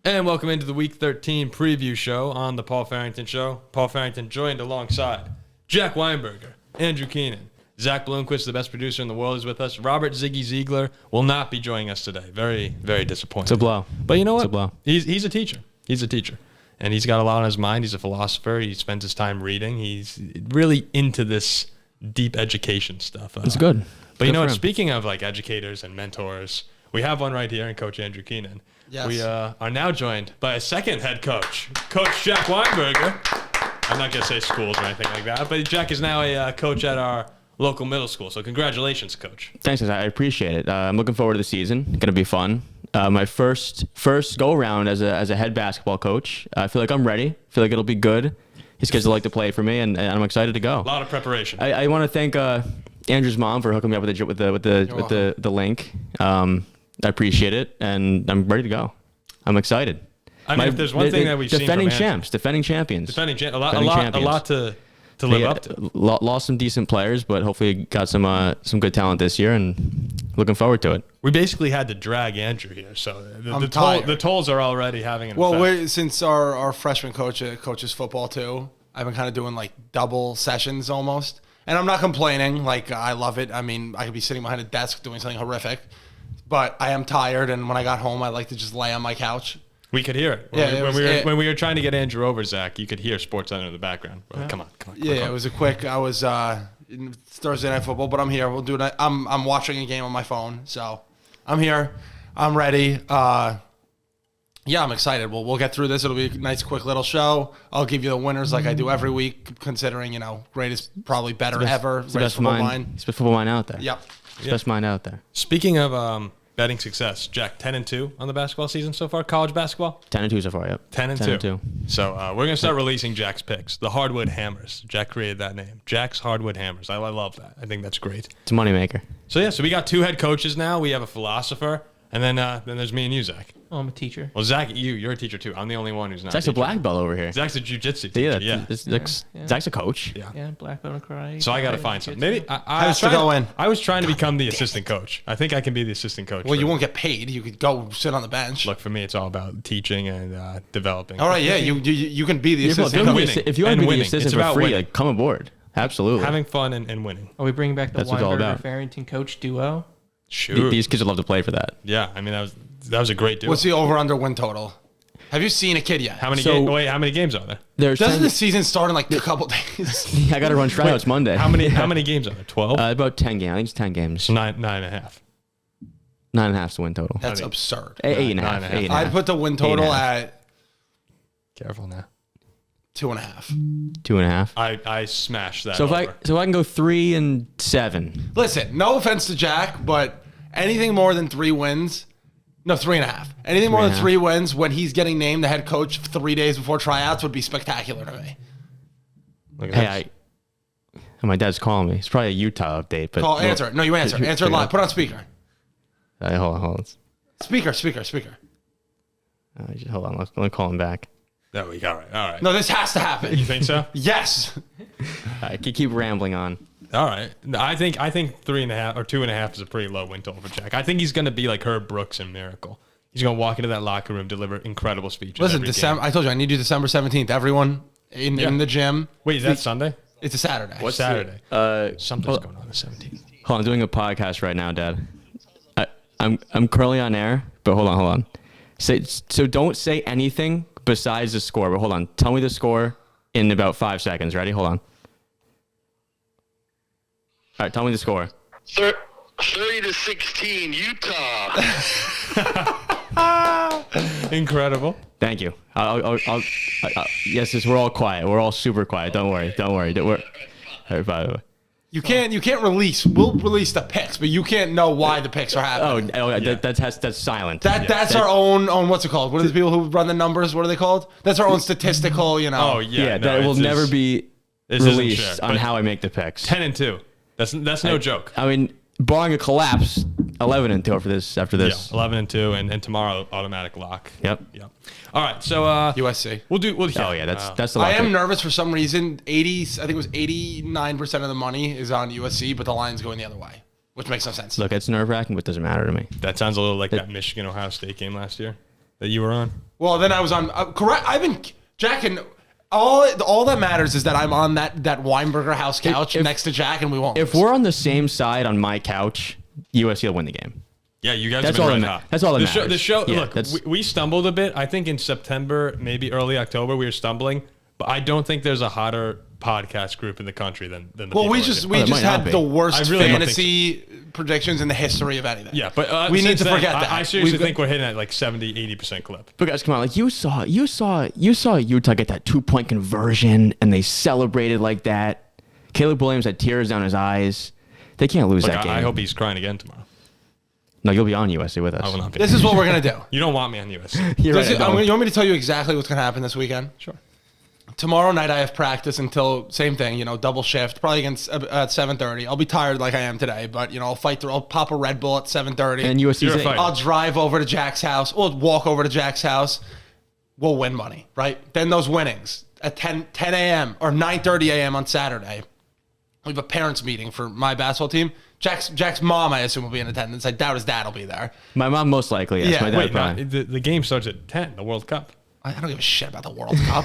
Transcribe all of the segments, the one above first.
And welcome into the Week 13 preview show on the Paul Farrington Show. Paul Farrington joined alongside Jack Weinberger, Andrew Keenan, Zach Bloomquist, the best producer in the world, is with us. Robert Ziggy Ziegler will not be joining us today. Very, very disappointing. It's a blow. But you know what? It's a blow. He's a teacher. He's a teacher. And he's got a lot on his mind. He's a philosopher. He spends his time reading. He's really into this deep education stuff. It's good. But you know what? Speaking of like educators and mentors, we have one right here in Coach Andrew Keenan. Yes. We are now joined by a second head coach, Coach Jack Weinberger. I'm not going to say schools or anything like that, but Jack is now a coach at our local middle school. So congratulations, Coach. Thanks, guys. I appreciate it. I'm looking forward to the season. Going to be fun. My first go around as a head basketball coach. I feel like I'm ready. I feel like it'll be good. His kids will like to play for me, and I'm excited to go. A lot of preparation. I want to thank Andrew's mom for hooking me up with the link. I appreciate it, and I'm ready to go. I'm excited. I mean, if there's one thing that we've seen from defending champions, a lot to live up to. Lost some decent players, but hopefully got some good talent this year, and looking forward to it. We basically had to drag Andrew here, so the tolls are already having an effect. Since our freshman coach coaches football too, I've been kind of doing like double sessions almost, and I'm not complaining. Like, I love it. I mean, I could be sitting behind a desk doing something horrific, but I am tired, and when I got home, I like to just lay on my couch. We could hear it. When we were trying to get Andrew over, Zach, you could hear SportsCenter in the background. Like, come on. It was a quick. I was Thursday Night Football, but I'm here. We'll do it. I'm watching a game on my phone, so I'm here. I'm ready. I'm excited. We'll get through this. It'll be a nice, quick little show. I'll give you the winners like I do every week, considering greatest, probably better ever. It's the best football mind out there. Yep. It's the best mind out there. Speaking of betting success, Jack, 10-2 on the basketball season so far, college basketball? 10-2 so far, yep. 10-2. So we're going to start releasing Jack's picks. The Hardwood Hammers. Jack created that name. Jack's Hardwood Hammers. I love that. I think that's great. It's a moneymaker. So we got two head coaches now. We have a philosopher. And then there's me and you, Zach. Oh, I'm a teacher. Well, Zach, you're a teacher too. I'm the only one who's not. Zach's a black belt over here. Zach's a jiu-jitsu teacher. Yeah. Zach's a coach. Yeah, black belt in karate. So I got to find something. Maybe I was trying to become the assistant coach. I think I can be the assistant coach. Well, you won't get paid. You could go sit on the bench. Look, for me, it's all about teaching and developing. All right, yeah, you can be the assistant coach. If you want to be the assistant for free, come aboard. Absolutely. Having fun and winning. Are we bringing back the Weinberger Farrington coach duo? Sure. These kids would love to play for that. Yeah, I mean that was a great duo. What's the over/under win total? Have you seen a kid yet? How many games are there? Doesn't the season start in like a couple days? I got to run tryouts Monday. How many games are there? 12? About 10 games. I think it's 10 games. So 9.5. 9.5 is the win total. That's absurd. 8.5. I'd put the win total at. Careful now. 2.5. 2.5. I smashed that. So if I can go 3-7. Listen, no offense to Jack, but anything more than 3 wins. No, 3.5. Anything more than 3 wins when he's getting named the head coach 3 days before tryouts would be spectacular to me. My dad's calling me. It's probably a Utah update. But answer it. No, you answer. Answer it live. Put it on speaker. Hold on. Speaker. Hold on. Let me call him back. There we go. All right. No, this has to happen. You think so? Yes. I keep rambling on. All right. I think 3.5 or 2.5 is a pretty low win total for Jack. I think he's going to be like Herb Brooks in Miracle. He's going to walk into that locker room, deliver incredible speeches. Listen, December. I told you I need you December 17th. Everyone in the gym. Wait, is that Sunday? It's a Saturday. What's Saturday? Something's going on the 17th. Hold on, I'm doing a podcast right now, Dad. I'm currently on air, but hold on. So don't say anything besides the score. But hold on, tell me the score in about 5 seconds. Ready? Hold on. All right, tell me the score. 30-16, Utah. Incredible. Thank you. Yes, we're all quiet. We're all super quiet. Don't worry. All right, by the way. You can't release. We'll release the picks, but you can't know why the picks are happening. That's silent. That's our own what's it called? What are the people who run the numbers? What are they called? That's our own statistical. Oh yeah. That will never be released on how I make the picks. 10-2. That's no joke. I mean, barring a collapse, 11-2 after this. Yeah, 11-2, and tomorrow automatic lock. Yep. All right, so USC. That's the. I am nervous for some reason. I think it was 89% of the money is on USC, but the line's going the other way, which makes no sense. Look, it's nerve-wracking, but it doesn't matter to me. That sounds a little like that Michigan-Ohio State game last year. that you were on? Well, then I was on. Correct. I've been jacking. All that matters is that I'm on that Weinberger house couch next to Jack, and we won't. If lose. we're on the same side on my couch, USC will win the game. Yeah, you guys That's have all been that red ma- hot. that's all that matters. The show, Yeah, look, we stumbled a bit. I think in September, maybe early October, we were stumbling. But I don't think there's a hotter podcast group in the country than the Well, people we right just here. we Oh, that just might not had be. the worst I really don't think fantasy predictions in the history of anything. Yeah, but we need since to then, forget that. I seriously We've got- think we're hitting at like 70-80% clip. But guys, come on! Like you saw Utah get that 2-point conversion, and they celebrated like that. Caleb Williams had tears down his eyes. They can't lose Look, that game. I hope he's crying again tomorrow. No, you'll be on USC with us. I will not be. This is what we're gonna do. You don't want me on USC. You're right, I don't. You want me to tell you exactly what's gonna happen this weekend? Sure. Tomorrow night I have practice until same thing, double shift, probably against at 7:30. I'll be tired like I am today, but I'll fight through. I'll pop a Red Bull at 7:30. And USC's You're a fighter. I'll drive over to Jack's house. We'll walk over to Jack's house. We'll win money, right? Then those winnings at 10 a.m. or 9:30 a.m. on Saturday. We have a parents meeting for my basketball team. Jack's mom, I assume, will be in attendance. I doubt his dad will be there. My mom most likely. Yes. Yeah, My dad Wait, probably. the game starts at 10, the World Cup. I don't give a shit about the World Cup.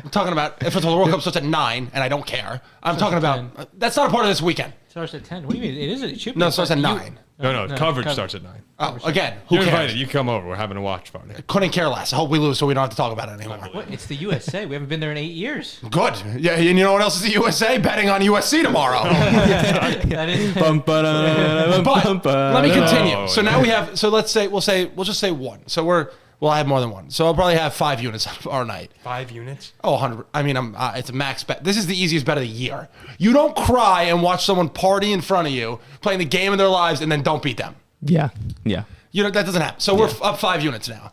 I'm talking about if the World Cup starts at 9, and I don't care. I'm talking about that's not a part of this weekend. Starts at 10. What do you mean? It is. It should be. No, it starts at 9. No, coverage starts at 9. Oh, again, who You're cares? invited. You come over. We're having a watch party. Couldn't care less. I hope we lose so we don't have to talk about it anymore. What? It's the USA. We haven't been there in 8 years. Good. Yeah, and you know what else is the USA? Betting on USC tomorrow. That is. But let me continue. Oh, So now we have. So let's say we'll just say 1. So I have more than 1. So I'll probably have 5 units our night. 5 units? Oh, 100. I mean, it's a max bet. This is the easiest bet of the year. You don't cry and watch someone party in front of you, playing the game of their lives, and then don't beat them. Yeah. That doesn't happen. So we're up 5 units now.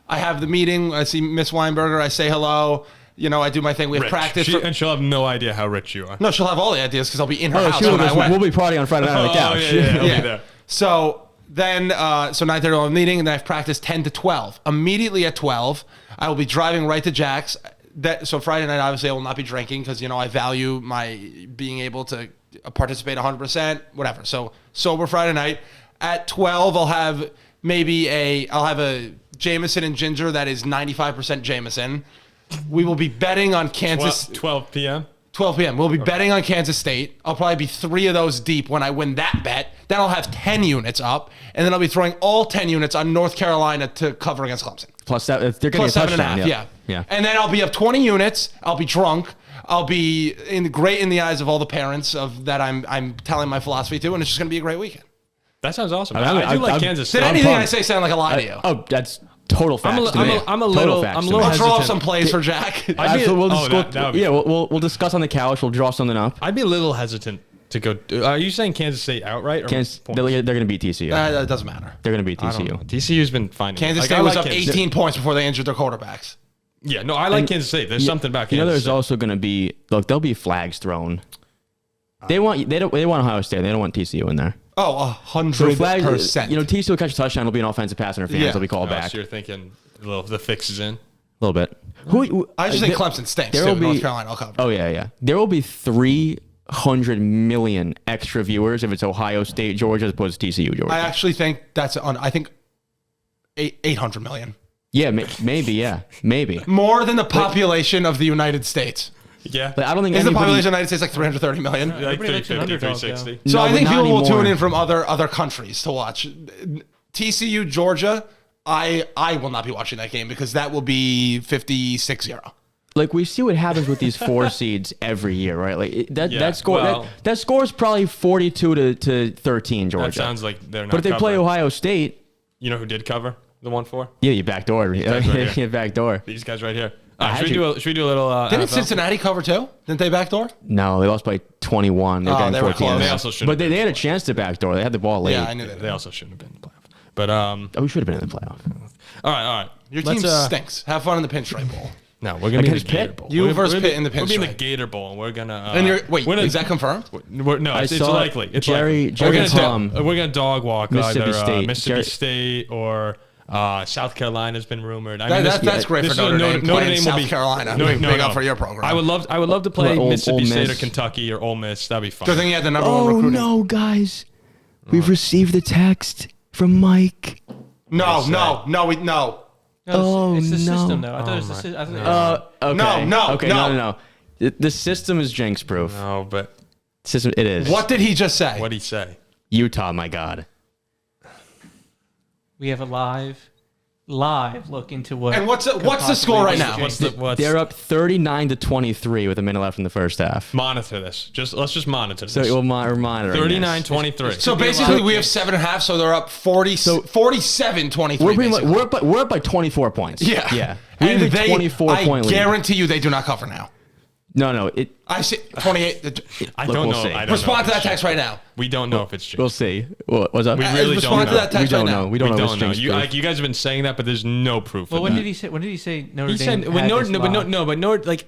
I have the meeting. I see Miss Weinberger. I say hello. I do my thing. We have practice. And she'll have no idea how rich you are. No, she'll have all the ideas because I'll be in her house Sure, when I win. we'll be partying on Friday night on the couch. I'll be there. So then, 9:30 I'll have a meeting, and then I have practice 10 to 12. Immediately at 12, I will be driving right to Jack's. So Friday night, obviously, I will not be drinking because, I value my being able to participate 100%, whatever. So sober Friday night. At 12, I'll have a Jameson and ginger that is 95% Jameson. We will be betting on Kansas. 12 p.m.? 12 p.m. We'll be betting on Kansas State. I'll probably be 3 of those deep when I win that bet. Then I'll have 10 units up, and then I'll be throwing all 10 units on North Carolina to cover against Clemson. Plus that, they're getting Plus a 7.5, touchdown. yeah. And then I'll be up 20 units. I'll be drunk. I'll be great in the eyes of all the parents of that I'm telling my philosophy to, and it's just going to be a great weekend. That sounds awesome. I do like I'm- Kansas Did State. anything I pumped. say sound like a lie to you? Oh, that's total facts to me. I'm a Total little facts to me. I'll hesitant. draw up some plays for Jack. I'd be- We'll oh, that would be we'll discuss on the couch. We'll draw something up. I'd be a little hesitant to go. Are you saying Kansas State outright? Or They're points? going to beat TCU. That doesn't matter. They're going to beat I don't know. TCU. TCU's been finding Kansas like, State I was like up Kansas 18 points before they injured their quarterbacks. Yeah, no, I like Kansas State. There's something about Kansas There's State. also going to be there'll be flags thrown. They want Ohio State. They don't want TCU in there. Oh, So 100%. flags, TCU will catch a touchdown. It'll be an offensive pass interference. Yeah. It'll be called back. So you're thinking the fix is in? A little bit. Who? I just think Clemson stinks, there too. will be- North Carolina will cover. Oh yeah. There will be 300 million extra viewers if it's Ohio State, Georgia, as opposed to TCU, Georgia. I actually think I think 800 million. Yeah, maybe. Yeah, maybe. More than the population of the United States. Yeah. But I don't think Is the anybody. population of the United States like 330 million? Like Everybody likes an 350, underdog, 360. So No, I but think not people will tune anymore. in from other countries to watch. TCU, Georgia, I will not be watching that game because that will be 56-0. Like we see what happens with these 4 seeds every year, right? Like Yeah, that score well- that score is probably 42 to 13, Georgia. That sounds like they're not but if they play covering. Ohio State, You know who did cover the 1-4? yeah, you backdoor. guys right here. Yeah, backdoor. These guys right here. had Should we do a little Didn't NFL? Cincinnati cover too? Didn't they backdoor? No, they lost by 21. They're Oh, getting they were 14. close. They also shouldn't But have they been had a chance to backdoor. They had the ball late. Yeah, I knew that. They also shouldn't have been in the playoff. But Oh, we should have been in the playoff. all right. Your Let's, team stinks. Have fun in the pinstripe bowl. No, we're gonna be in the Against Gator Pitt? Bowl. You We're- versus we're gonna Pitt in the We'll be in the pinstripe. Gator Bowl, and we're gonna. And we're gonna- is that confirmed? No, I it's saw likely. It's Jerry- likely. Jerry we're gonna Tom. we're gonna dog walk Mississippi either State. Mississippi Jerry- State or South Carolina's been rumored. I That's great for Notre Dame playing South Carolina. Big up for your program. I would love to play Ole Mississippi State or Miss. Kentucky or Ole Miss. That'd be fun. Good thing you had the number one Oh recruiting. no, guys! We've received the text from Mike. No. No, Oh, it's the no. system though. I thought it was the system. Okay. No. Okay, no. The system is jinx proof. No, but System, it is. What did he just say? what'd he say? Utah, my God. We have a live look into what. And what's the could score right possibly now? be. What's They're up 39-23 with a minute left in the first half. monitor this? Let's just monitor this. So we're monitoring. 39-23. So basically, we have 7.5, so they're up 47-23. We're up by 24 points. Yeah. Yeah. We have a 24-point I lead. guarantee you they do not cover now. No. I see 28. I Look, don't we'll know. see. I don't know Respond if to that it's text true. right now. We don't know if it's true. We'll see. What's up? We really Respond don't to know. that text We don't right know. now. We don't know. We if don't it's know. jinx You, proof. you guys have been saying that, but there's no proof. Well, of when that. did he say? When did he say Notre He Dame? said, had Notre, this no, but live? no, but Notre, like,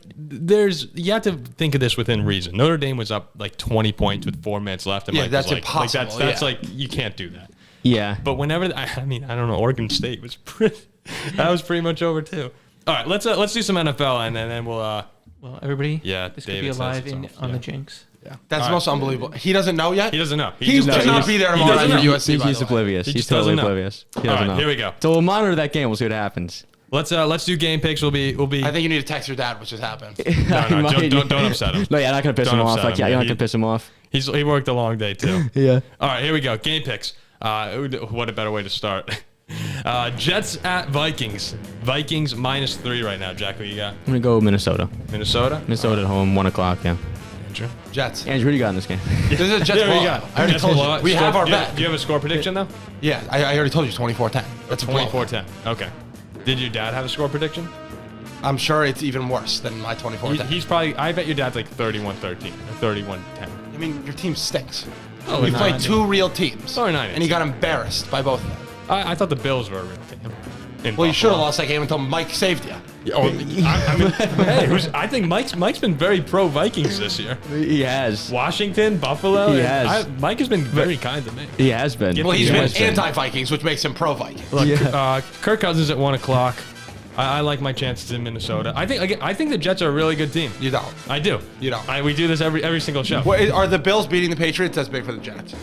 you have to think of this within reason. Notre Dame was up like 20 points with 4 minutes left. And Yeah, Mike that's was like, impossible, Like, that's yeah. like, you can't do that. Yeah. But whenever, I mean, I don't know, Oregon State was pretty, that was pretty much over too. All right, let's do some NFL and then we'll, Well, everybody. Yeah, This David could be says alive it's off, on yeah. the Jinx. Yeah. That's All most right. unbelievable. He doesn't know yet? he doesn't know. He just cannot doesn't- be there he tomorrow doesn't night for know. USC, by He's the way. oblivious. He He's just doesn't totally know. oblivious. He All doesn't right, know. here we go. So we'll monitor that game. We'll see what happens. Let's do game picks. We'll be. I think you need to text your dad, which just happened. No, don't upset him. No, yeah, I'm not gonna piss Don't him off. upset Like, him. yeah, you're not He- gonna piss him off. He worked a long day too. Yeah. All right, here we go. Game picks. What a better way to start. Jets at Vikings. Vikings -3 right now. Jack, what you got? I'm gonna go Minnesota. Minnesota? Minnesota at home, 1 o'clock. Yeah. Andrew? Jets. Andrew, what do you got in this game? This is a Jets There we blowout. go. I already Jets told you. blowout. We have our Do you- bet. Do you have a score prediction though? Yeah, I already told you 24-10. That's a blowout. 24-10. Okay. Did your dad have a score prediction? I'm sure it's even worse than my 24-10. He's probably. I bet your dad's like 31-13 or 31-10. I mean, your team stinks. Oh, You no, played I 2 real teams. Oh, nine and you got embarrassed by both of them. I thought the Bills were a real team. In Well, you should have Buffalo. lost that game until Mike saved you. Oh, I mean, hey, I think Mike's been very pro Vikings this year. He has. Washington, Buffalo. He and has. Mike has been very kind to me. He has been. Well, Well, he's He been has been. anti-Vikings, which makes him pro-Viking. Look, Yeah. Kirk Cousins at 1 o'clock. I like my chances in Minnesota. I think the Jets are a really good team. You don't. I do. You don't. We do this every single show. What, are the Bills beating the Patriots? That's big for the Jets.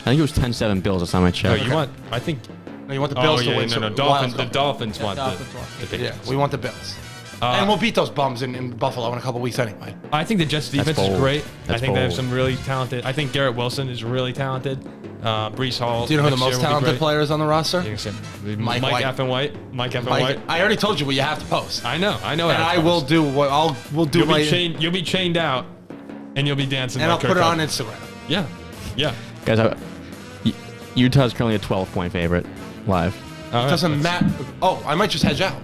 I think it was 10-7 Bills last time I Oh, checked. you want? I think. No, you want the Bills Oh, yeah, to win. no, so no. the Dolphins. Lions The go. Dolphins want Dolphins the want. Yeah, Patriots. we want the Bills. And we'll beat those bums in Buffalo in a couple weeks anyway. I think the Jets defense is bold. great. I That's think they have bold. some really talented. I think Garrett Wilson is really talented. Brees Hall. Do you know who the next year most will be talented great. player is on the roster? You can say Mike Mike White. Effin White. Mike Effin White. I already told you what you have to post. I know. And what I post. will do what we'll do You'll my be chained. You'll be chained out, and you'll be dancing. and like I'll Kirk put it on Cousins. Instagram. Yeah. Guys, Utah's currently a 12-point favorite live. All right, Doesn't let's- matter. Oh, I might just hedge out.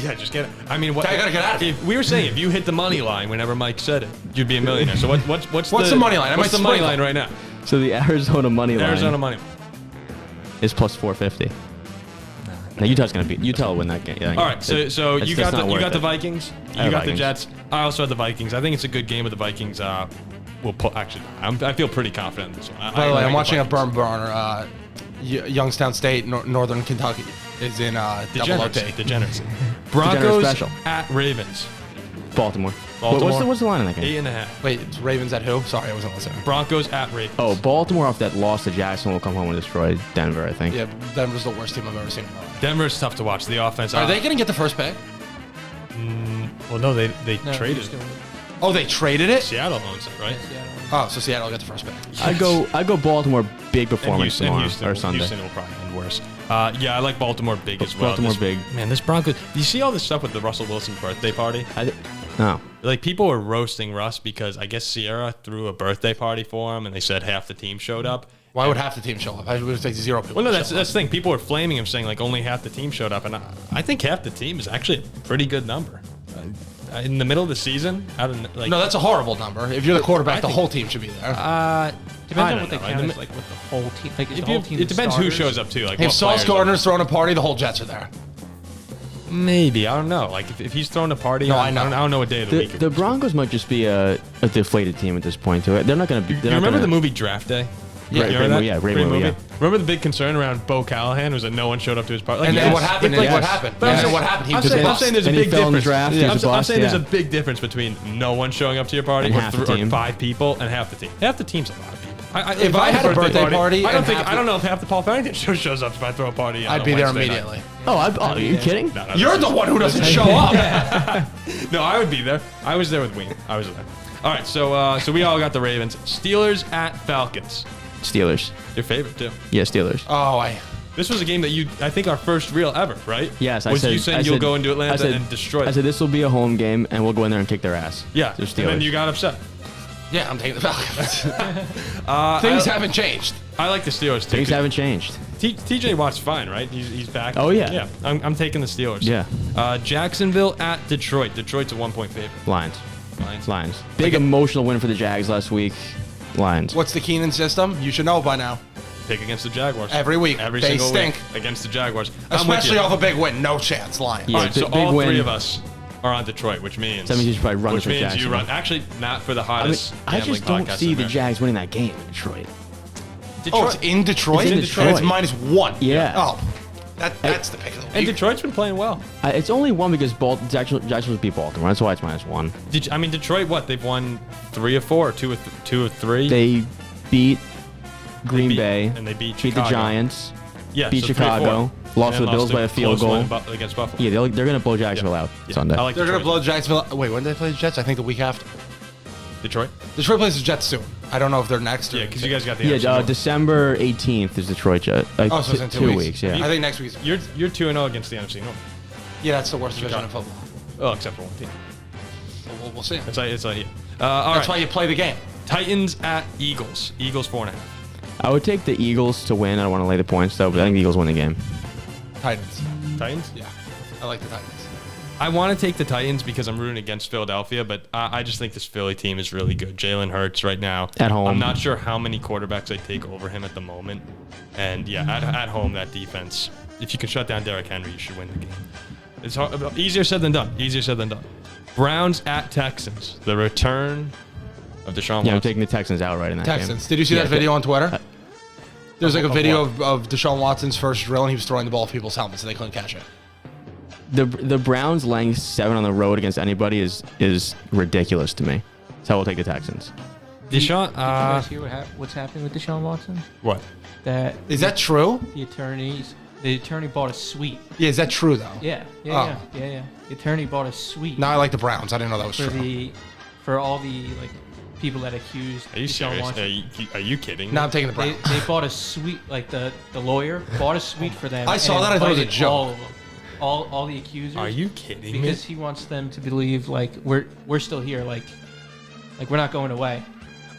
Yeah, just get it. I mean, what? I gotta get out of here. If we were saying if you hit the money line whenever Mike said it, you'd be a millionaire. So what's the money line? I What's might the money sprinkle. line right now? So the Arizona money line Arizona money. is plus 450. Now Utah's gonna beat. Utah will win that game. Yeah, All right, so it's you just got not the worth it. Vikings, you have got the Vikings. Jets. I also have the Vikings. I think it's a good game with the Vikings. Will pull. Actually, I feel pretty confident in this one. By the way, like I'm watching a Vikings. burn burner. Youngstown State, Northern Kentucky is in double OT. Degeneracy. Broncos special. at Ravens. Baltimore. Baltimore. What's the line in that game? 8.5. Wait, it's Ravens at who? Sorry, I wasn't listening. Broncos at Ravens. Oh, Baltimore off that loss to Jackson will come home and destroy Denver. I think. Yeah, Denver's the worst team I've ever seen in my life. Denver's tough to watch. The offense. Are they gonna get the first pick? Well, no, they No, traded. just it. doing Oh, they traded it. Seattle owns it, right? Seattle. Oh, so Seattle will get the first pick. I go Baltimore big And performance Houston, tomorrow Houston, or Sunday. Houston will probably end worse. Yeah, I like Baltimore big as well. Baltimore This- big. Man, this Broncos. Do you see all this stuff with the Russell Wilson birthday party? No. Like people were roasting Russ because I guess Sierra threw a birthday party for him, and they said half the team showed up. Why would half the team show up? I would think 0 people. Well, no, would that's show the up. thing. People were flaming him, saying like only half the team showed up, and I think half the team is actually a pretty good number. In the middle of the season, out of like No, that's a horrible number. If you're the quarterback, I the think- whole team should be there. Depends I on don't what they know. count as, like with the whole team. Like is If the you, whole team it depends who starters? shows up too. Like If what Sauce players are- Gardner's throwing a party, the whole Jets are there. maybe I don't know. Like if he's throwing a party, No, I I know. don't know what day of the week. it The was. Broncos might just be a deflated team at this point. Too. They're not going to be. You remember the movie Draft Day? Yeah, You great remember movie, that? yeah, great movie, yeah. Remember the big concern around Bo Callahan was that no one showed up to his party. Like, And then yes, what happened? it's Is like- what happened? But I'm And then saying- what happened? He I'm was a saying, I'm bust. saying there's a And he big fell in the difference. draft, he Yeah, was a I'm bust, saying there's yeah. a big difference between no one showing up to your party And or, half the or team. 5 people and half the team. Half the team's a lot of people. If I had a birthday party I don't and think half I the- don't know if half the Paul Farrington show shows up if I throw a party. I'd on be a there Wednesday night. immediately. Oh, are you kidding? No, You're the one who doesn't show up. No, I would be there. I was there with Ween. I was there. All right, so we all got the Ravens. Steelers at Falcons. Steelers. Your favorite too. Yeah, Steelers. This was a game that I think our first real ever, right? Yes, You said you'll go into Atlanta and destroy them. I said this will be a home game, and we'll go in there and kick their ass. Yeah, They're and Steelers. then you got upset. Yeah, I'm taking the Falcons. Things haven't changed. I like the Steelers too. Things haven't changed. TJ Watt's fine, right? He's back. Oh, yeah. Yeah, I'm taking the Steelers. Yeah. Jacksonville at Detroit. Detroit's a 1-point favorite. Lions. Lions. Lions. Big emotional win for the Jags last week. Lions. What's the Keenan system? You should know by now. Pick against the Jaguars. Every week. Every They single stink. week against the Jaguars. I'm with Especially you. off a big win. No chance. Lions. Yeah. All right, so big all win. three of us are on Detroit, which means That means you should probably run which for means you Jacksonville. run. Actually, Matt for the I mean, hottest. I gambling just don't podcast see in the America. Jags winning that game in Detroit. Oh, it's in Detroit? It's in And it's Detroit. -1. Yeah. Oh, that's the pick of the And week. Detroit's been playing well. It's only one because Jacksonville beat Baltimore. That's why it's -1. Detroit, what? They've won 3 of 4, or 2 of 3. They beat Green beat- Bay. and they beat the Chicago. Giants. yeah, beat so 3 of 4. Chicago. Lost to And the Bills by a field close goal. win against Buffalo. Yeah, they're going to blow Jacksonville out Sunday. I like They're going to Detroit. blow Jacksonville. Wait, when do they play the Jets? I think the week after. Detroit. Detroit plays the Jets soon. I don't know if they're next or Yeah, because you guys got the Yeah, NFC North. December 18th is Detroit Jet. Oh, so it's in 2 weeks. Yeah. I think next week's. You're 2-0 against the NFC North. Yeah, that's the worst division in football. Oh, except for one team. We'll see. It's like yeah. All That's right. why you play the game. Titans at Eagles. Eagles 4.5. I would take the Eagles to win. I don't want to lay the points though, but I think the Eagles win the game. Titans. Titans. Yeah, I like the Titans. I want to take the Titans because I'm rooting against Philadelphia, but I just think this Philly team is really good. Jalen Hurts right now. At home. I'm not sure how many quarterbacks I take over him at the moment. And yeah, at home, that defense, if you can shut down Derrick Henry, you should win the game. It's easier said than done. Easier said than done. Browns at Texans. The return of Deshaun Watson. Yeah, I'm taking the Texans outright in that Texans. game. Did you see that video on Twitter? There's like a of video what? of Deshaun Watson's first drill, and he was throwing the ball at people's helmets, and they couldn't catch it. The Browns laying 7 on the road against anybody is ridiculous to me. So I will take the Texans. Deshaun. Did you guys hear what's happening with Deshaun Watson? What? That Is that true? the attorney bought a suite. Yeah, is that true though? Yeah. Oh. The attorney bought a suite Now I like the Browns. I didn't know that was true. for all the like people that accused Are you Deshaun serious? Watson. Are you kidding? No, I'm taking the They, Browns. they bought a suite, like the lawyer bought a suite for them. I saw and that, I thought it was a invited joke. All of them, all the accusers. Are you kidding me? Because he wants them to believe like we're still here, like we're not going away.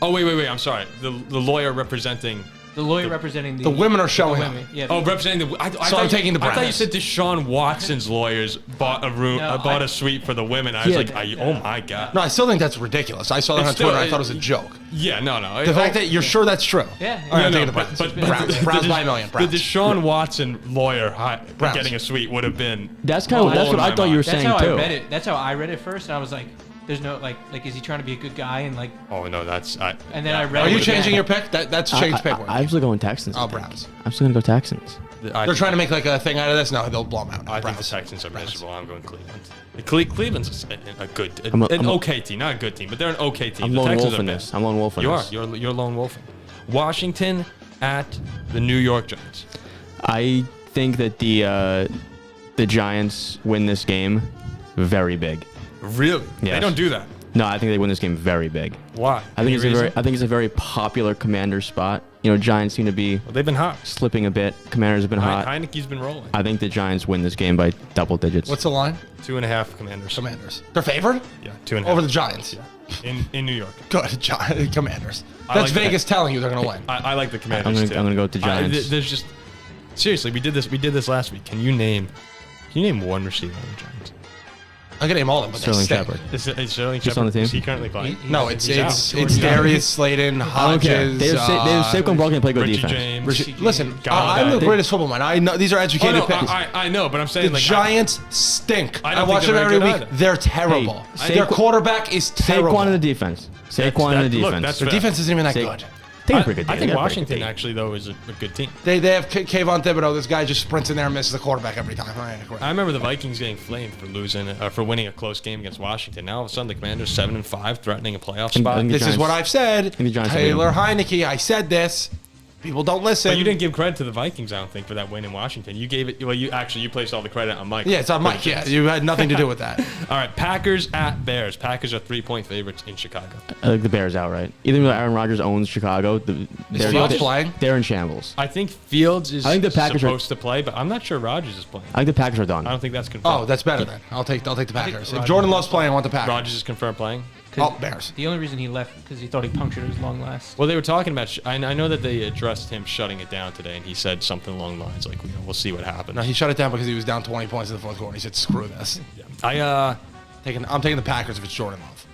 Oh, wait. I'm sorry. The lawyer representing. The lawyer representing the women are showing the up. women. Yeah. Oh, representing the. I So I'm taking the I thought you Browns. said Deshaun Watson's lawyers bought a room, No, bought a suite for the women. I was Yeah, like, oh my god. No, I still think that's ridiculous. I saw that It's on still- Twitter. I thought it was a joke. Yeah, no. The fact that you're sure that's true. Yeah. All right, I'm No, taking the but- Browns. but- Browns. the- Browns the- by a million. Browns. The Deshaun Watson lawyer Browns. getting a suite would have been. That's kind of that's what blowing I my thought you were mind. That's saying how too. I read it. That's how I read it first, and I was like, "There's no like is he trying to be a good guy?" And like, Oh no, that's. And then I read Are you it changing again. your pick? That's changed pick. I'm still going Texans. I Oh, think. Browns. I'm still gonna go Texans. They're trying to make like a thing out of this. No, they'll blow them out. I think the Browns. Texans are Browns. miserable. I'm going Cleveland. Cleveland's a good, I'm a- an okay team, not a good team, but they're an okay team. I'm The lone Texans wolf are in bad. this. I'm lone wolf in You are. this. You're lone wolfing. Washington at the New York Giants. I think that the Giants win this game very big. Really? They Yes. don't do that. No, I think they win this game very big. Why? I think Any it's reason? a very popular commander spot. You know, Giants seem to be Well, they've been hot. slipping a bit. Commanders have been hot. Heineke's been rolling. I think the Giants win this game by double digits. What's the line? 2.5 Commanders. Commanders. They're favored Yeah, 2.5 over the Giants. in New York. Good, Commanders. I That's like Vegas telling you they're gonna win. I like the Commanders I'm gonna- too. I'm gonna go with the Giants. There's just seriously, we did this last week. Can you name one receiver on the Giants? I can name all of them, but Sterling they stink. Shepard. Is Sterling He's Shepard on the team? Is he currently playing? No, He's it's out. Darius Slayton, I don't care. Hodges. They have Saquon Barkley play good Richie defense. James. Listen, Galladay. I'm the greatest football man. I know these are Oh, educated no, picks. I know, but I'm saying The like Giants stink. I I, don't watch think them they're every very week. good either. They're terrible. Hey, Their Saquon- quarterback is terrible. Saquon in the defense. Saquon in the look, defense. that's Their fair. defense isn't even that Sa- good. They got a pretty good I team. think They got a pretty good Washington team. actually though is a good team. They have Kayvon Thibodeau. This guy just sprints in there and misses the quarterback every time. I remember the Vikings getting flamed for for winning a close game against Washington. Now all of a sudden the Commanders 7-5, threatening a playoff And- spot. and This is Giants- what I've said. the Giants will Taylor Heineke. I said this. People don't listen. But you didn't give credit to the Vikings, I don't think, for that win in Washington. You gave it. Well, you placed all the credit on Mike. Yeah, it's on Mike. Yeah, you had nothing to do with that. All right, Packers at Bears. Packers are 3-point favorites in Chicago. I think the Bears outright. Even though Aaron Rodgers owns Chicago, Fields playing? They're in shambles. I think Fields is I think the Packers supposed to play, but I'm not sure Rodgers is playing. I think the Packers are done. I don't think that's confirmed. Oh, that's better then. I'll take the Packers. If Rodgers- Jordan Love's playing, I want the Packers. Rodgers is confirmed playing. Oh, Bears. The only reason he left because he thought he punctured his lung last. Well, they were talking about. I know that they addressed him shutting it down today, and he said something along the lines like, "We'll see what happens." No, he shut it down because he was down 20 points in the fourth quarter. He said, "Screw this." I'm taking the Packers if it's Jordan Love.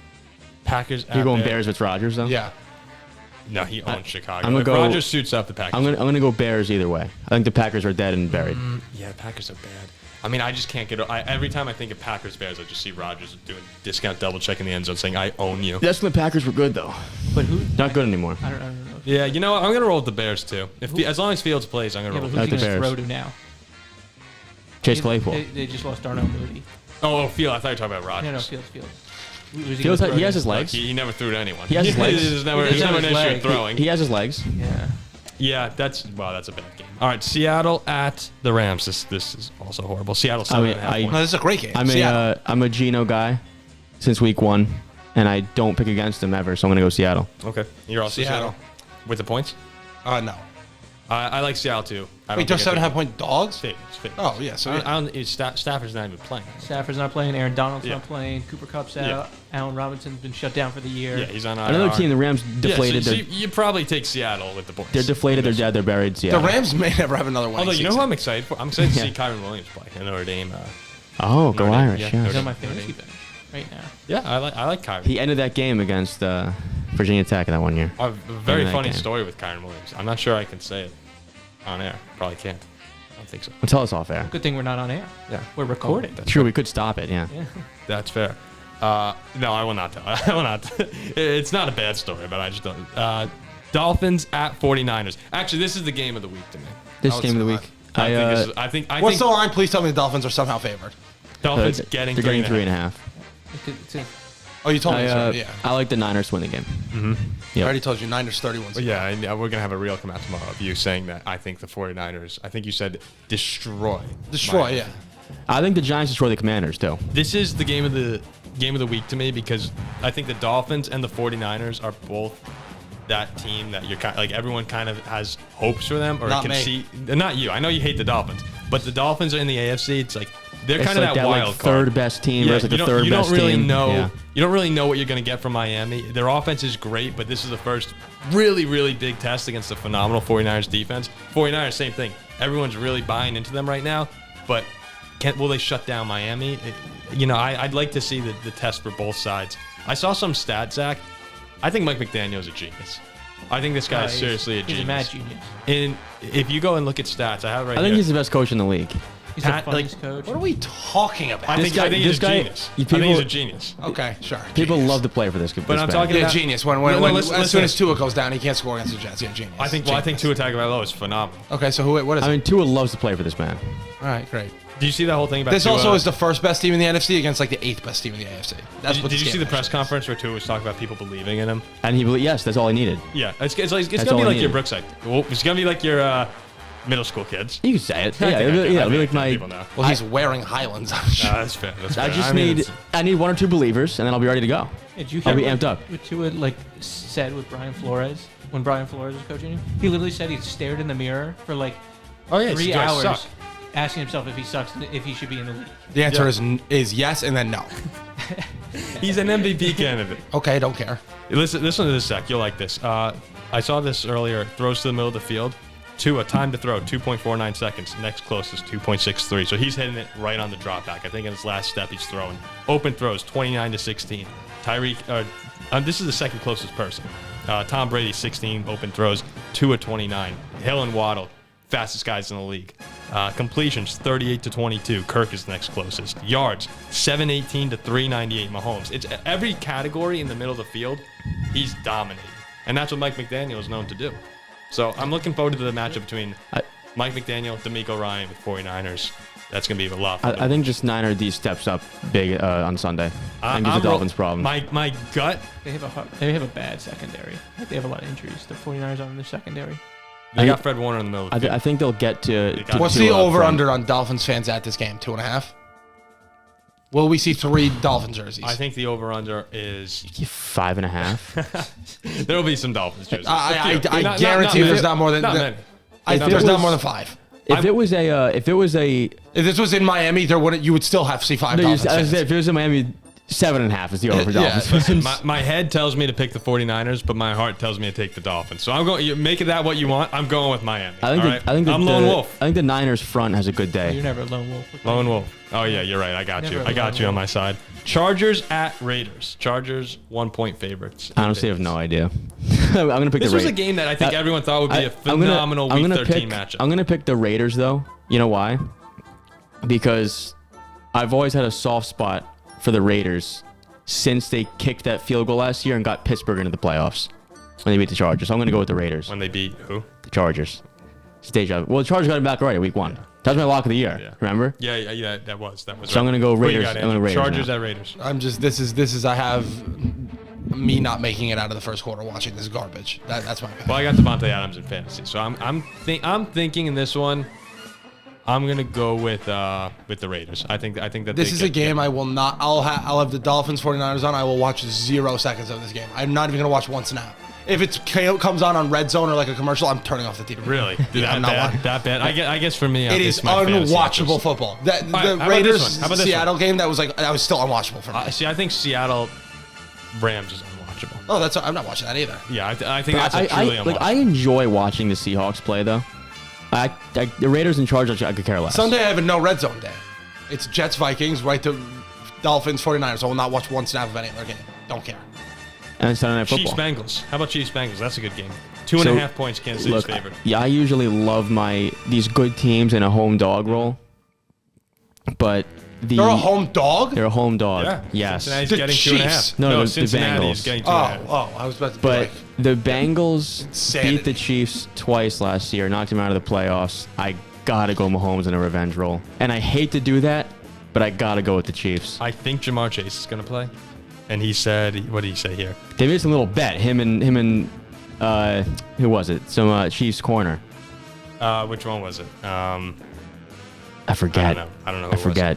Packers. You're going Bears with Rodgers though. Yeah. No, he owns Chicago. I'm gonna If go- Rodgers suits up the Packers. I'm gonna go Bears either way. I think the Packers are dead and buried. Yeah, the Packers are bad. I mean, I just can't get. Every time I think of Packers Bears, I just see Rodgers doing discount double check in the end zone, saying, "I own you." That's when the Packers were good though. But who? Not good anymore. I don't know. Yeah, you know what? I'm gonna roll with the Bears too. As long as Fields plays, I'm gonna Yeah, roll. but With who's the he going Bears. to throw to now? Chase Claypool. They just lost Darnell Mooney. Oh, Field. I thought you were talking about Rodgers. No, Fields. Who's Fields, gonna throw he has to? his legs. He never threw to anyone. He has his legs. There's never, He there's doesn't never an have issue his with leg. throwing. He has his legs. Yeah. Yeah, that's a bad game. All right, Seattle at the Rams. This is also horrible. Seattle I mean, 7.5 I- No, points. this is a great game. I'm a Geno guy since week 1, and I don't pick against him ever. So I'm gonna go Seattle. Okay, you're also Seattle with the points. No. I like Seattle too. I Wait, don't just think I 7.5 think- point dogs? Favorites. Oh, yeah. So I don't. Stafford's not even playing. Stafford's not playing. Aaron Donald's Yeah. not playing. Cooper Kupp's out. Yeah. Allen Robinson's been shut down for the year. Yeah, he's on IR. Another team, the Rams deflated. Yeah, so you probably take Seattle with the points. They're deflated. They're dead. They're buried. the Seattle. Rams may never have another winning Although you know who season. I'm excited for? I'm excited to see Yeah. Kyron Williams play in Notre Dame. Oh, go Notre Dame, Irish! yeah. Yeah. He's on my Notre fantasy Dame. bench right now. Yeah, I like Kyron. He ended that game against Virginia Tech that one year. A very in that funny game. story with Kyron Williams. I'm not sure I can say it on air. Probably can't. I don't think so. Well, tell us off air. Good thing we're not on air. Yeah, We're recording. True, we could stop it. Yeah. Yeah. that's fair. No, I will not tell. I will not. It's not a bad story, but I just don't. Dolphins at 49ers. Actually, this is the game of the week to me. This Oh, game of the it's week. I think this is. I What's think the line? Please tell me the Dolphins are somehow favored. Dolphins getting they're getting 3.5. 3.5. Oh, you told me this already, yeah. I like the Niners to win the game. I Yep. already told you Niners 31. But yeah, and we're gonna have a reel come out tomorrow of you saying that I think the 49ers. I think you said destroy. Destroy, Miami. yeah. I think the Giants destroy the Commanders too. This is the game of the week to me because I think the Dolphins and the 49ers are both that team that you're kind like everyone kind of has hopes for them or Not can me. see. Not you. I know you hate the Dolphins, but the Dolphins are in the AFC. It's like they're It's kind of like that wild like card. third best team versus you like the third you best don't really team. know. Yeah. You don't really know what you're going to get from Miami. Their offense is great, but this is the first really, really big test against the phenomenal 49ers defense. 49ers, same thing. Everyone's really buying into them right now, but will they shut down Miami? I'd like to see the test for both sides. I saw some stats, Zach. I think Mike McDaniel is a genius. I think this guy is seriously a genius. He's a mad genius. And if you go and look at stats, I have it right I think here. he's the best coach in the league. He's Pat, the funniest coach. What are we talking about? I think he's this a guy- genius. you I think he's people- a genius. Okay, sure. People Genius. love to play for this. But I'm talking Yeah, about genius. When, No, as listen. soon as Tua goes down, he can't score against the Jets. Yeah, genius. I think Tua Tagovailoa is phenomenal. Okay, so what is I it? mean, Tua loves to play for this man. All right, great. Do you see that whole thing about This Tua? also is the first best team in the NFC against like the 8th best team in the AFC. That's Did what you this see game the press actually is. conference where Tua was talking about people believing in him? And he believed, yes, that's all he needed. Yeah, it's gonna all be I like your needed. Brookside. Well, it's gonna be like your middle school kids. You can say it. I Yeah, think I can. yeah. I think Like my, people know. Well, he's wearing Highlands. That's fair. That's fair. I just mean, need one or two believers, and then I'll be ready to go. Did you I'll be hear amped up. what Tua said with Brian Flores when Brian Flores was coaching him? He literally said he stared in the mirror for like Oh yeah, 3 do I hours, suck? asking himself if he sucks, if he should be in the league. The answer Yeah. is yes and then no. He's an MVP candidate. Okay, don't care. Listen to this, Zach. You'll like this. I saw this earlier. Throws to the middle of the field. Tua, time to throw, 2.49 seconds. Next closest, 2.63. So he's hitting it right on the drop back. I think in his last step he's throwing. Open throws, 29-16. Tyreek, this is the second closest person. Tom Brady, 16 open throws. Tua, 29. Hill and Waddle, fastest guys in the league. Completions, 38-22. Kirk is next closest. Yards, 718 to 398. Mahomes. It's every category in the middle of the field, he's dominating. And that's what Mike McDaniel is known to do. So I'm looking forward to the matchup between Mike McDaniel, D'Amico Ryan with 49ers. That's going to be a lot of fun. I think just Niner D steps up big on Sunday. I think it's the Dolphins' problem. My gut, They have a bad secondary. They have a lot of injuries. The 49ers are in their secondary. They got Fred Warner in the middle. Of the I think they'll get to. What's the over/under on Dolphins fans at this game? 2.5. Will we see 3 Dolphin jerseys? I think the over/under is 5.5. There'll be some Dolphins jerseys. I guarantee there's not more than. I think there's not more than 5. If it was If this was in Miami, you would still have to see 5 Dolphins fans. if it was in Miami, 7.5 is the over for Dolphins. Listen, my head tells me to pick the 49ers, but my heart tells me to take the Dolphins. So I'm going. You make it that what you want. I'm going with Miami. I think I'm lone wolf. I think the Niners front has a good day. You're never a lone wolf. Lone wolf. Oh yeah, you're right. I got Never you. a I got lone you on wolf. my side. Chargers at Raiders. Chargers 1-point favorites. I honestly have no idea. I'm gonna pick This the was Raiders. a game that I think everyone thought would be a I'm gonna- phenomenal I'm Week gonna 13 pick, matchup. I'm gonna pick the Raiders though. You know why? Because I've always had a soft spot for the Raiders since they kicked that field goal last year and got Pittsburgh into the playoffs when they beat the Chargers. So I'm gonna go with the Raiders. When they beat who? The Chargers. Stage up. Well, the Chargers got him back already week 1. That was my lock of the year. Yeah. Remember? Yeah. That was. So I'm gonna go What you Raiders. got, I'm gonna Andrew? Raiders Chargers now. at Raiders. I'm just. This is. I have me not making it out of the first quarter watching this garbage. That's my pick. Well, I got Devontae Adams in fantasy, so I'm thinking in this one, I'm gonna go with the Raiders. I think that This is a game I will not. I'll have the Dolphins 49ers on. I will watch 0 seconds of this game. I'm not even gonna watch one snap. If it comes on Red Zone or like a commercial, I'm turning off the TV. Really Yeah, I'm not watching. that bad. I guess for me, It is unwatchable football. The right, how about Raiders this one? How about this Seattle game that was still unwatchable for me. See, I think Seattle Rams is unwatchable. Oh, I'm not watching that either. Yeah, I think that's truly unwatchable. I enjoy watching the Seahawks play though. The Raiders and Chargers, I could care less. Sunday I have a no red zone day. It's Jets-Vikings right to Dolphins-49ers. I will not watch one snap of any other game. Don't care. And Sunday Night Football. Chiefs-Bengals. How about Chiefs-Bengals? That's a good game. 2.5 points, Kansas City's favorite. Yeah, I usually love these good teams in a home dog role, but They're a home dog? They're a home dog. Yeah. Yes. Cincinnati's The getting Chiefs. 2.5. No, the Cincinnati Bengals. is getting 2.5. I was about to be But like, the Bengals Insanity. beat the Chiefs twice last year, knocked them out of the playoffs. I gotta go Mahomes in a revenge role, and I hate to do that, but I gotta go with the Chiefs. I think Jamar Chase is gonna play, and he said, what did he say here? They made some little bet. Him and who was it? Some Chiefs corner. Which one was it? I forget. I don't know. I forget.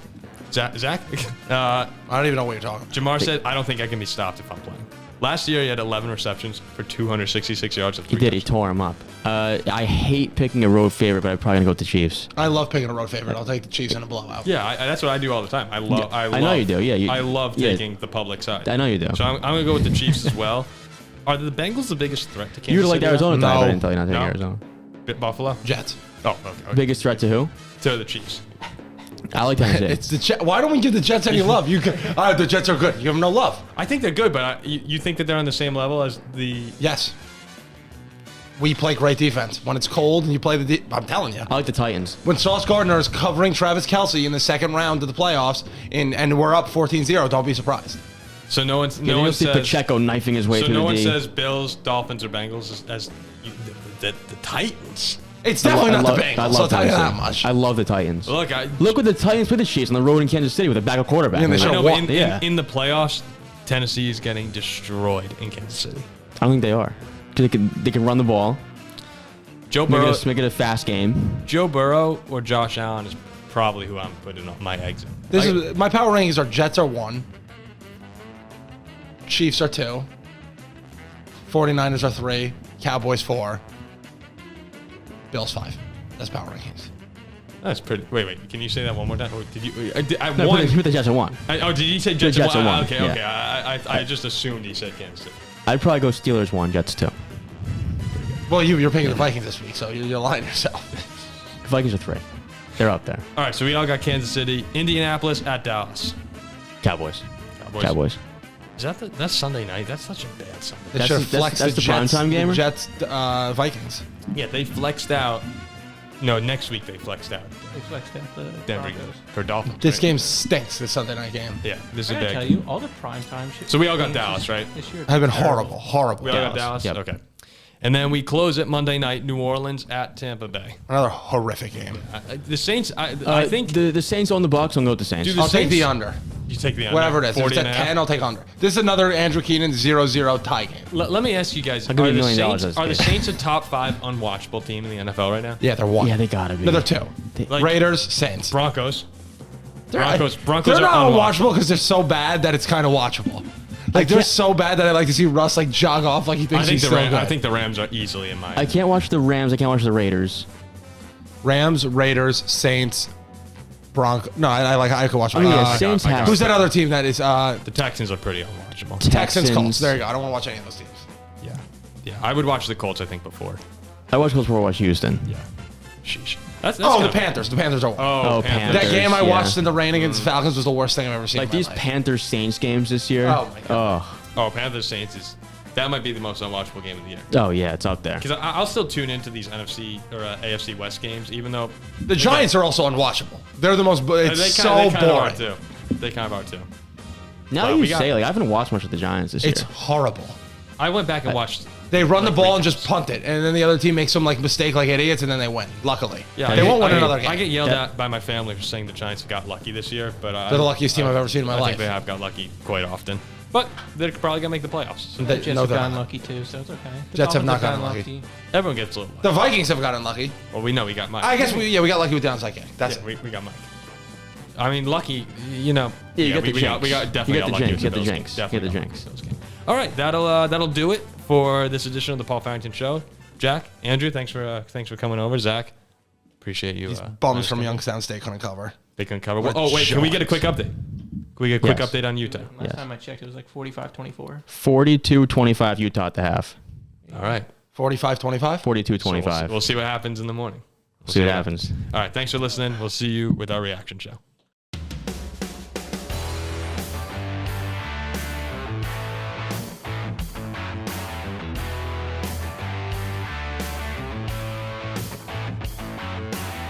Zach? I don't even know what you're talking about. Jamar said, I don't think I can be stopped if I'm playing. Last year, he had 11 receptions for 266 yards. And He did. He tore him up. I hate picking a road favorite, but I'm probably gonna go with the Chiefs. I love picking a road favorite. I'll take the Chiefs in a blowout. Yeah, that's what I do all the time. I know you do. Yeah, I love taking the public side. I know you do. So I'm going to go with the Chiefs as well. Are the Bengals the biggest threat to Kansas You would like City? Arizona, No. but I didn't tell you not to take No. Arizona. Buffalo? Jets. Oh, okay. Biggest threat to who? To the Chiefs. I like Tennessee. It's the Jets. Why don't we give the Jets any love? The Jets are good. You have no love. I think they're good, but you think that they're on the same level as the... Yes. We play great defense. When it's cold and you play I'm telling you. I like the Titans. When Sauce Gardner is covering Travis Kelce in the second round of the playoffs and we're up 14-0, don't be surprised. So no one You'll see says... Pacheco knifing his way So through no the one D. says Bills, Dolphins, or Bengals as the Titans. It's definitely not the Bengals. I I'll love tell you that Tennessee. much. I love the Titans. Look, Look what the Titans put the Chiefs on the road in Kansas City with a backup quarterback. Yeah, they I should've know, won. but Yeah. in the playoffs, Tennessee is getting destroyed in Kansas City. I don't think they are. 'Cause they can run the ball. Joe Burrow, Make it a fast game. Joe Burrow or Josh Allen is probably who I'm putting on my exit. My power rankings are Jets are 1. Chiefs are 2. 49ers are 3. Cowboys 4. Bills 5. That's power rankings. That's pretty. Wait. Can you say that one more time? Or did you? I No, won. put the Jets at 1. Did you say Jets? Jets at at one? one, Okay. yeah. Okay. I just assumed he said Kansas City. I'd probably go Steelers 1, Jets 2. Well, you're picking the Vikings this week, so you're lying to yourself. Vikings are 3. They're up there. All right. So we all got Kansas City, Indianapolis at Dallas. Cowboys. Is that's Sunday night? That's such a bad Sunday. They That's should have the- flexed that's the the primetime gamer? Jets, Vikings. Yeah, they flexed out. No, next week they flexed out. They flexed out the Denver Broncos. for Dolphins. This right? game stinks, this Sunday night game. Yeah, this is I gotta tell big. you, all the primetime shit. So we all got games Dallas, right? This year Have been terrible. horrible. We all got Dallas. Yep. Okay. And then we close it Monday night, New Orleans at Tampa Bay. Another horrific game. The Saints, I think. the Saints own the Bucs. I'm going to go with the Saints. Do the I'll take Saints- the under. You take the under. Whatever it is. If 40 it's at and a half. 10, I'll take under. This is another Andrew Keenan 0-0 tie game. Let me ask you guys: I'll give you are $1 million. Are the Saints a top 5 unwatchable team in the NFL right now? Yeah, they're one. Yeah, they gotta be. No, they're two. Like- Raiders, Saints. Broncos. Broncos Broncos they're are not unwatchable. unwatchable because they're so bad that it's kind of watchable. Like they're so bad that I like to see Russ like jog off like he thinks he's so good. I think the Rams are easily in my. I can't watch the Rams. I can't watch the Raiders. Rams, Raiders, Saints, Broncos. No, I could watch. Oh yeah, I Saints got- I got- have. Who's that other team that is The Texans are pretty unwatchable. Texans, Colts? There you go. I don't want to watch any of those teams. Yeah. I would watch the Colts. I think before. I watch Colts before I watch Houston. Yeah. Sheesh. That's Oh, kinda the Panthers. The Panthers are one. Oh, Oh, Panthers. That game I yeah. watched in the rain against the Falcons was the worst thing I've ever seen. Like in my these life. Panthers Saints games this year. Oh, my God. Oh, Panthers Saints is that might be the most unwatchable game of the year. oh yeah, it's up there. Because I'll still tune into these NFC or AFC West games, even though The Giants are also unwatchable. They're the most. It's they so kind of are boring. too. They kind of are too. Now Well, you we got- say like I haven't watched much of the Giants this It's year. horrible. I went back and watched. They run the Like ball and recaps. just punt it, and then the other team makes some like mistake like idiots, and then they win. Luckily, Yeah, they won't win I another game. I get yelled Yeah. at by my family for saying the Giants got lucky this year, but They're the luckiest team I've ever seen in my I life. think they have got lucky quite often, but they're probably gonna make the playoffs. So They- Jets no, have they're gotten not. lucky too, so it's okay. The Jets have Dolphins not gotten lucky. everyone gets a little. The Vikings have gotten lucky. Well, we know we got Mike. I guess we got lucky with the onside kick. That's Yeah, it. we got Mike. I mean, lucky, you know. Yeah, you got the we got jinx. definitely You got got the lucky jinx. with You got the Bills game. jinx. Definitely You got the got lucky jinx. with the Bills game. All right, that'll do it for this edition of the Paul Farrington Show. Jack, Andrew, thanks for coming over. Zach, appreciate you. These bums from Youngstown State couldn't cover. They couldn't cover. What Oh wait, can we joke. get a quick update? Can we get a quick Yes. update on Utah? Last Yes. time I checked, it was like 45-24. 42-25 Utah at the half. All right. 45-25? 42-25. We'll see what happens in the morning. See what happens. All right. Thanks for listening. We'll see you with our reaction show.